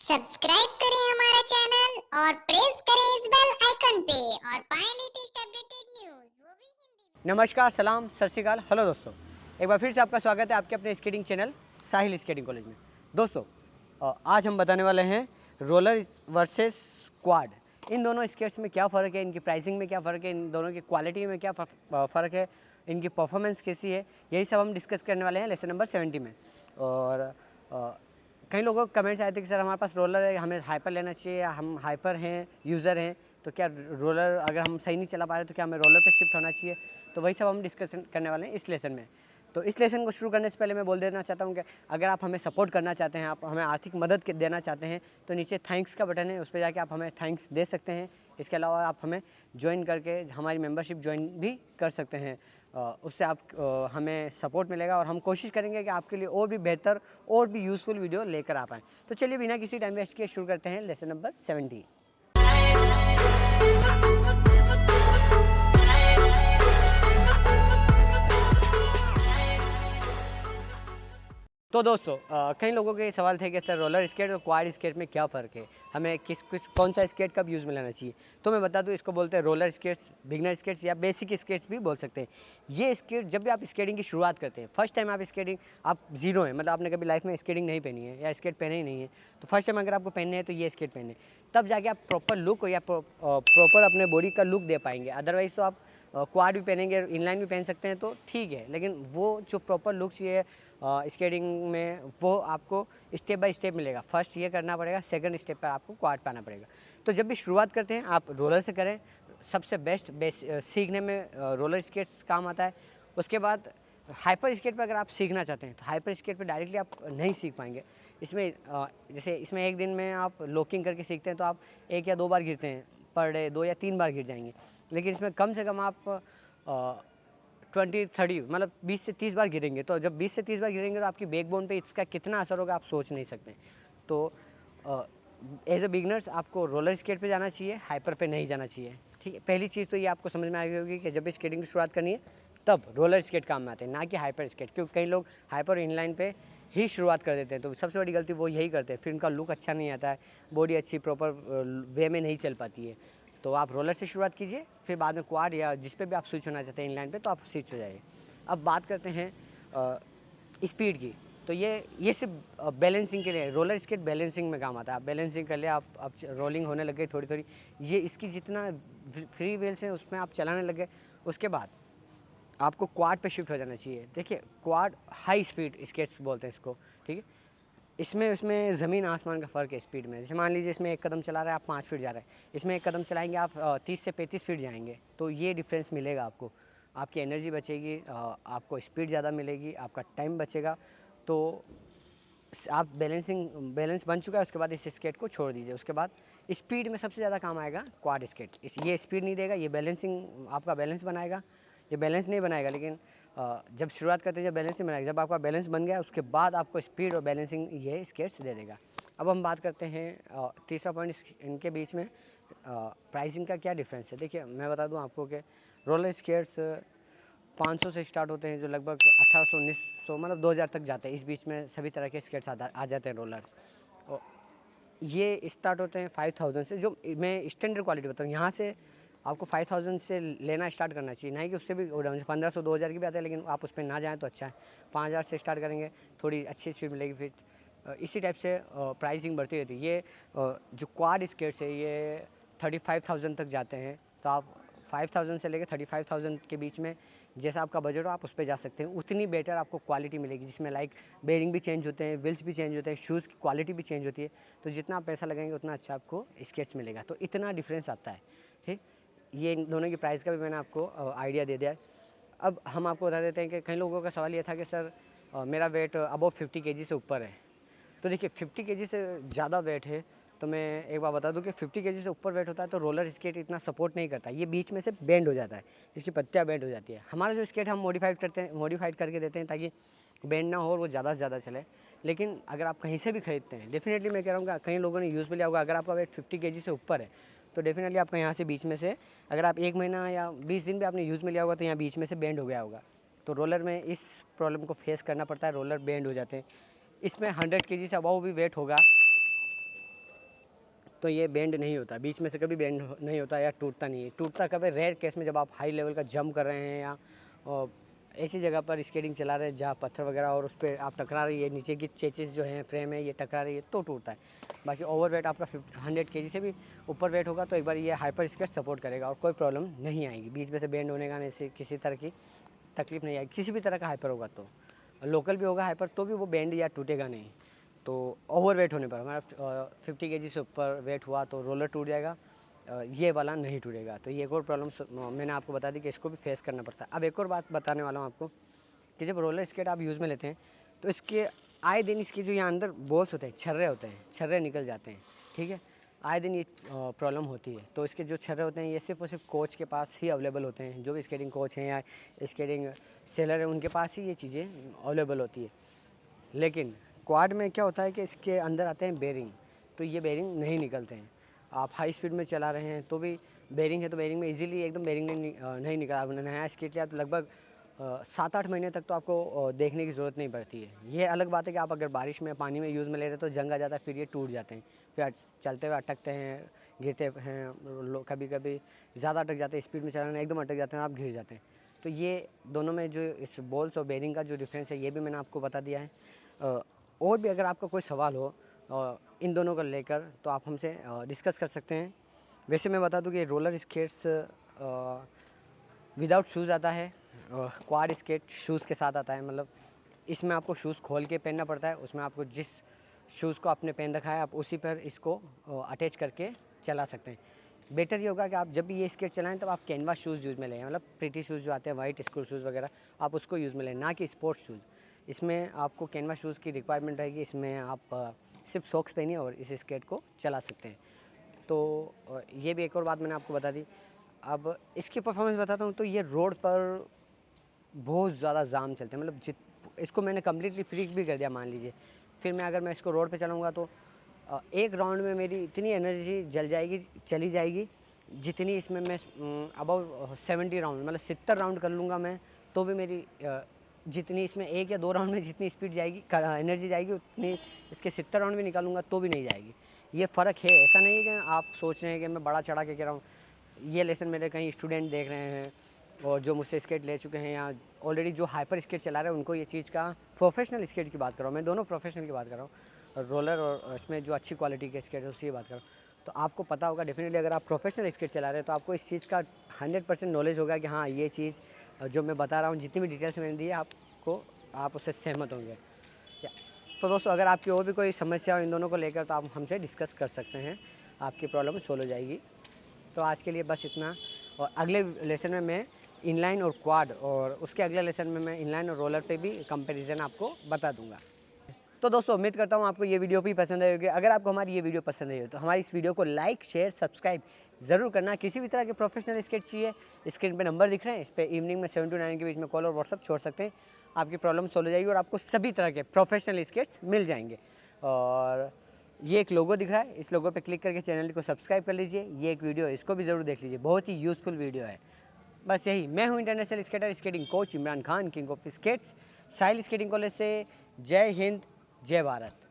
Subscribe करें हमारा channel और प्रेस करें इस बेल आइकन पे और पाएं लेटेस्ट अपडेटेड न्यूज़ वो भी हिंदी में। नमस्कार, सलाम, सत श्री अकाल। हेलो दोस्तों, एक बार फिर से आपका स्वागत है आपके अपने स्केटिंग चैनल साहिल स्केटिंग कॉलेज में। दोस्तों, आज हम बताने वाले हैं रोलर वर्सेस क्वाड। इन दोनों स्केट्स में क्या फ़र्क है, इनकी प्राइसिंग में क्या फ़र्क है, इन दोनों की क्वालिटी में क्या फ़र्क है, इनकी परफॉर्मेंस कैसी है, यही सब हम डिस्कस करने वाले हैं लेसन नंबर 70 में। और कई लोगों को कमेंट्स आए थे कि सर हमारे पास रोलर है, हमें हाइपर लेना चाहिए, या हम हाइपर हैं, यूज़र हैं, तो क्या रोलर अगर हम सही नहीं चला पा रहे तो क्या हमें रोलर पे शिफ्ट होना चाहिए। तो वही सब हम डिस्कशन करने वाले हैं इस लेसन में। तो इस लेसन को शुरू करने से पहले मैं बोल देना चाहता हूँ कि अगर आप हमें सपोर्ट करना चाहते हैं, आप हमें आर्थिक मदद देना चाहते हैं, तो नीचे थैंक्स का बटन है, उस पर जाके आप हमें थैंक्स दे सकते हैं। इसके अलावा आप हमें ज्वाइन करके हमारी मेंबरशिप ज्वाइन भी कर सकते हैं। उससे आप हमें सपोर्ट मिलेगा और हम कोशिश करेंगे कि आपके लिए और भी बेहतर और भी यूज़फुल वीडियो लेकर आ पाएँ। तो चलिए बिना किसी टाइम वेस्ट के शुरू करते हैं लेसन नंबर 70। तो दोस्तों, कई लोगों के सवाल थे कि सर रोलर स्केट और क्वाड स्केट में क्या फ़र्क है, हमें कौन सा स्केट कब यूज़ में लाना चाहिए। तो मैं बता दूं, इसको बोलते हैं रोलर स्केट्स, बिगनर स्केट्स या बेसिक स्केट्स भी बोल सकते हैं। ये स्केट जब भी आप स्केटिंग की शुरुआत करते हैं, फर्स्ट टाइम आप स्केटिंग, आप जीरो हैं, मतलब आपने कभी लाइफ में स्केटिंग नहीं पहनी है या स्केट पहने ही नहीं है, तो फर्स्ट टाइम अगर आपको पहनने हैं तो ये स्केट पहने, तब जाके आप प्रॉपर लुक या प्रॉपर अपने बॉडी का लुक दे पाएंगे। अदरवाइज़ तो आप क्वाड भी पहनेंगे, इनलाइन भी पहन सकते हैं तो ठीक है, लेकिन वो जो प्रॉपर लुक चाहिए स्केटिंग में, वो आपको स्टेप बाय स्टेप मिलेगा। फर्स्ट ये करना पड़ेगा, सेकंड स्टेप पर आपको क्वाड पाना पड़ेगा। तो जब भी शुरुआत करते हैं आप रोलर से करें, सबसे बेस्ट सीखने में रोलर स्केट्स काम आता है। उसके बाद हाइपर स्केट पर अगर आप सीखना चाहते हैं तो हाइपर स्केट पर डायरेक्टली आप नहीं सीख पाएंगे। इसमें जैसे इसमें एक दिन में आप लॉकिंग करके सीखते हैं तो आप 1 या 2 बार गिरते हैं पर डे, 2 या 3 बार गिर जाएंगे। लेकिन इसमें कम से कम आप 20-30 मतलब 20 से 30 बार गिरेंगे। तो जब 20 से 30 बार गिरेंगे तो आपकी बैकबोन पे इसका कितना असर होगा आप सोच नहीं सकते। तो एज ए बिगनर्स आपको रोलर स्केट पे जाना चाहिए, हाइपर पे नहीं जाना चाहिए। ठीक है, पहली चीज़ तो ये आपको समझ में आ गई होगी कि जब भी स्केटिंग की शुरुआत करनी है तब रोलर स्केट काम में आते हैं, ना कि हाइपर स्केट। क्योंकि कई लोग हाइपर इनलाइन पे ही शुरुआत कर देते हैं, तो सबसे बड़ी गलती वो यही करते हैं, फिर उनका लुक अच्छा नहीं आता है, बॉडी अच्छी प्रॉपर वे में नहीं चल पाती है। तो आप रोलर से शुरुआत कीजिए, फिर बाद में क्वाड या जिस पे भी आप स्विच होना चाहते हैं इनलाइन पे, तो आप स्विच हो जाइए। अब बात करते हैं स्पीड की। तो ये सिर्फ बैलेंसिंग के लिए, रोलर स्केट बैलेंसिंग में काम आता है। आप बैलेंसिंग कर ले, आप रोलिंग होने लगे थोड़ी थोड़ी, ये इसकी जितना फ्री व्हील्स हैं उसमें आप चलाने लगे, उसके बाद आपको क्वाड पे शिफ्ट हो जाना चाहिए। देखिए, क्वाड हाई स्पीड स्केट्स बोलते हैं इसको, ठीक है। इसमें ज़मीन आसमान का फ़र्क है स्पीड में। जैसे मान लीजिए इसमें 1 कदम चला रहे हैं आप 5 फीट जा रहे हैं, इसमें 1 कदम चलाएंगे आप 30 से 35 फीट जाएंगे। तो ये डिफरेंस मिलेगा आपको, आपकी एनर्जी बचेगी, आपको स्पीड ज़्यादा मिलेगी, आपका टाइम बचेगा। तो आप बैलेंस बन चुका है, उसके बाद इस स्केट को छोड़ दीजिए। उसके बाद स्पीड में सबसे ज़्यादा काम आएगा क्वाड स्केट। ये स्पीड नहीं देगा, ये बैलेंसिंग आपका बैलेंस बनाएगा। ये बैलेंस नहीं बनाएगा, लेकिन जब शुरुआत करते हैं जब बैलेंस नहीं बनाएगा, जब आपका बैलेंस बन गया उसके बाद आपको स्पीड और बैलेंसिंग ये स्केट्स दे देगा। अब हम बात करते हैं तीसरा पॉइंट, इनके बीच में प्राइसिंग का क्या डिफरेंस है। देखिए, मैं बता दूं आपको कि रोलर स्केट्स 500 से स्टार्ट होते हैं, जो लगभग 1800-1900 मतलब 2000 तक जाते हैं। इस बीच में सभी तरह के स्केट्स आ जाते हैं रोलर। और ये स्टार्ट होते हैं 5000 से। जो मैं स्टैंडर्ड क्वालिटी बताऊँ, यहाँ से आपको 5000 से लेना स्टार्ट करना चाहिए, नहीं कि उससे भी 1500-2000 की भी आते हैं, लेकिन आप उस पर ना जाएँ तो अच्छा है। 5000 से स्टार्ट करेंगे, थोड़ी अच्छी स्पीड मिलेगी। फिर इसी टाइप से प्राइसिंग बढ़ती रहती है। ये जो क्वाड स्केट्स है ये 35,000 तक जाते हैं। तो आप 5000 से लेकर 35,000 के बीच में जैसा आपका बजट हो आप उस पर जा सकते हैं। उतनी बेटर आपको क्वालिटी मिलेगी, जिसमें लाइक बेरिंग भी चेंज होते हैं, व्हील्स भी चेंज होते हैं, शूज़ की क्वालिटी भी चेंज होती है। तो जितना आप पैसा लगाएंगे उतना अच्छा आपको स्केट्स मिलेगा। तो इतना डिफरेंस आता है, ठीक। ये इन दोनों की प्राइस का भी मैंने आपको आइडिया दे दिया है। अब हम आपको बता देते हैं कि कई लोगों का सवाल ये था कि सर मेरा वेट अबव 50 केजी से ऊपर है। तो देखिए, 50 केजी से ज़्यादा वेट है तो मैं एक बार बता दूं कि 50 केजी से ऊपर वेट होता है तो रोलर स्केट इतना सपोर्ट नहीं करता, ये बीच में से बेंड हो जाता है, इसकी पत्तियाँ बेंड हो जाती है। हमारा जो स्केट हम मॉडिफाइड करके देते हैं ताकि बेंड ना हो और वो ज़्यादा से ज़्यादा चले। लेकिन अगर आप कहीं से भी खरीदते हैं, डेफिनेटली मैं कह रहा हूँ कि कई लोगों ने यूज़ भी लिया होगा, अगर आपका वेट 50 केजी से ऊपर है तो डेफिनेटली आपका यहाँ से बीच में से, अगर आप 1 महीना या 20 दिन भी आपने यूज़ में लिया होगा तो यहाँ बीच में से बेंड हो गया होगा। तो रोलर में इस प्रॉब्लम को फेस करना पड़ता है, रोलर बेंड हो जाते हैं। इसमें 100 केजी से अबव भी वेट होगा तो ये बेंड नहीं होता, बीच में से कभी बेंड नहीं होता या टूटता नहीं है। टूटता कभी रेयर केस में जब आप हाई लेवल का जंप कर रहे हैं या ऐसी जगह पर स्केटिंग चला रहे हैं जहाँ पत्थर वगैरह और उस पर आप टकरा रही है, नीचे की चेचिस जो हैं फ्रेम है ये टकरा रही है तो टूटता है। बाकी ओवर वेट आपका 100 kg से भी ऊपर वेट होगा तो एक बार ये हाइपर स्केट सपोर्ट करेगा और कोई प्रॉब्लम नहीं आएगी। बीच में से बेंड होने का नहीं, किसी तरह की तकलीफ नहीं आएगी। किसी भी तरह का हाइपर होगा तो लोकल भी होगा हाइपर तो भी वो बेंड या टूटेगा नहीं। तो ओवर वेट होने पर हमारा 50 kg से ऊपर वेट हुआ तो रोलर टूट जाएगा, ये वाला नहीं टूटेगा। तो ये एक और प्रॉब्लम मैंने आपको बता दी कि इसको भी फेस करना पड़ता है। अब एक और बात बताने वाला हूँ आपको कि जब रोलर स्केट आप यूज़ में लेते हैं तो इसके आए दिन इसके जो यहाँ अंदर बॉल्स होते हैं, छर्रे होते हैं, छर्रे निकल जाते हैं, ठीक है। आए दिन ये प्रॉब्लम होती है। तो इसके जो छर्रे होते हैं ये सिर्फ और सिर्फ कोच के पास ही अवेलेबल होते हैं। जो भी स्केटिंग कोच हैं या स्केटिंग सेलर है उनके पास ही ये चीज़ें अवेलेबल होती है। लेकिन क्वाड में क्या होता है कि इसके अंदर आते हैं बेरिंग, तो ये बेरिंग नहीं निकलते हैं। आप हाई स्पीड में चला रहे हैं तो भी बेरिंग है तो बेरिंग में इजीली एकदम बेरिंग नहीं निकला। आपने नया स्केट लिया तो लगभग 7-8 महीने तक तो आपको देखने की ज़रूरत नहीं पड़ती है। ये अलग बात है कि आप अगर बारिश में पानी में यूज़ में ले रहे हैं तो जंग आ जाता है, फिर ये टूट जाते हैं, फिर चलते हुए अटकते हैं, गिरते हैं, कभी कभी ज़्यादा अटक जाते हैं, स्पीड में चलाना एकदम अटक जाते हैं, आप गिर जाते हैं। तो ये दोनों में जो इस बॉल्स और बेरिंग का जो डिफरेंस है ये भी मैंने आपको बता दिया है। और भी अगर आपका कोई सवाल हो इन दोनों को लेकर तो आप हमसे डिस्कस कर सकते हैं। वैसे मैं बता दूं कि रोलर स्केट्स विदाउट शूज़ आता है, क्वाड स्केट शूज़ के साथ आता है। मतलब इसमें आपको शूज़ खोल के पहनना पड़ता है, उसमें आपको जिस शूज़ को आपने पहन रखा है आप उसी पर इसको अटैच करके चला सकते हैं। बेटर ये होगा कि आप जब भी ये स्केट चलाएं तब आप कैनवास शूज़ यूज़ में लें, मतलब प्रीटी शूज़ जो आते हैं वाइट स्कूल शूज़ वगैरह आप उसको यूज़ में लें, ना कि स्पोर्ट्स शूज़। इसमें आपको कैनवास शूज़ की रिक्वायरमेंट रहेगी, इसमें आप सिर्फ सॉक्स पहनिए और इस स्केट को चला सकते हैं। तो ये भी एक और बात मैंने आपको बता दी। अब इसकी परफॉर्मेंस बताता हूँ तो ये रोड पर बहुत ज़्यादा जाम चलते हैं, मतलब इसको मैंने कम्प्लीटली फ्री भी कर दिया मान लीजिए। फिर मैं अगर मैं इसको रोड पे चलाऊँगा तो एक राउंड में मेरी इतनी एनर्जी चली जाएगी जितनी इसमें मैं अबाउट 70 राउंड मतलब 70 राउंड कर लूँगा मैं तो भी मेरी जितनी इसमें 1 या 2 राउंड में जितनी स्पीड जाएगी एनर्जी जाएगी उतनी इसके 70 राउंड भी निकालूंगा तो भी नहीं जाएगी। ये फ़र्क है, ऐसा नहीं है कि आप सोच रहे हैं कि मैं बड़ा चढ़ा के कह रहा हूँ। ये लेसन मेरे कहीं स्टूडेंट देख रहे हैं और जो मुझसे स्केट ले चुके हैं या ऑलरेडी जो हाइपर स्केट चला रहे हैं उनको ये चीज़ का प्रोफेशनल स्केट की बात कर रहा हूँ मैं, दोनों प्रोफेशनल की बात कर रहा हूँ, रोलर और इसमें जो अच्छी क्वालिटी के स्केट है उसकी बात कर रहा हूँ। तो आपको पता होगा डेफिनेटली अगर आप प्रोफेशनल स्केट चला रहे हैं तो आपको इस चीज़ का 100% नॉलेज होगा कि हाँ ये चीज़ जो मैं बता रहा हूँ जितनी भी डिटेल्स मैंने दी है आप उससे सहमत होंगे। तो दोस्तों अगर आपकी और भी कोई समस्या हो इन दोनों को लेकर तो आप हमसे डिस्कस कर सकते हैं, आपकी प्रॉब्लम सोल्व हो जाएगी। तो आज के लिए बस इतना, और अगले लेसन में मैं इनलाइन और क्वाड और उसके अगले लेसन में मैं इनलाइन और रोलर पे भी कंपैरिजन आपको बता दूंगा। तो दोस्तों उम्मीद करता हूँ आपको ये वीडियो भी पसंद आई होगी। अगर आपको हमारी ये वीडियो पसंद आई हो तो हमारी इस वीडियो को लाइक शेयर सब्सक्राइब ज़रूर करना। किसी भी तरह के प्रोफेशनल स्केट चाहिए स्क्रीन पे नंबर दिख रहे हैं, इस पर इवनिंग में 7 to 9 के बीच में कॉल और व्हाट्सअप छोड़ सकते हैं, आपकी प्रॉब्लम सॉल्व हो जाएगी और आपको सभी तरह के प्रोफेशनल स्केट्स मिल जाएंगे। और ये एक लोगो दिख रहा है, इस लोगो पे क्लिक करके चैनल को सब्सक्राइब कर लीजिए। ये एक वीडियो है, इसको भी ज़रूर देख लीजिए, बहुत ही यूज़फुल वीडियो है। बस यही, मैं हूँ international skater skating coach Imran Khan, king of skates, Sahil skating college से। जय हिंद, जय भारत।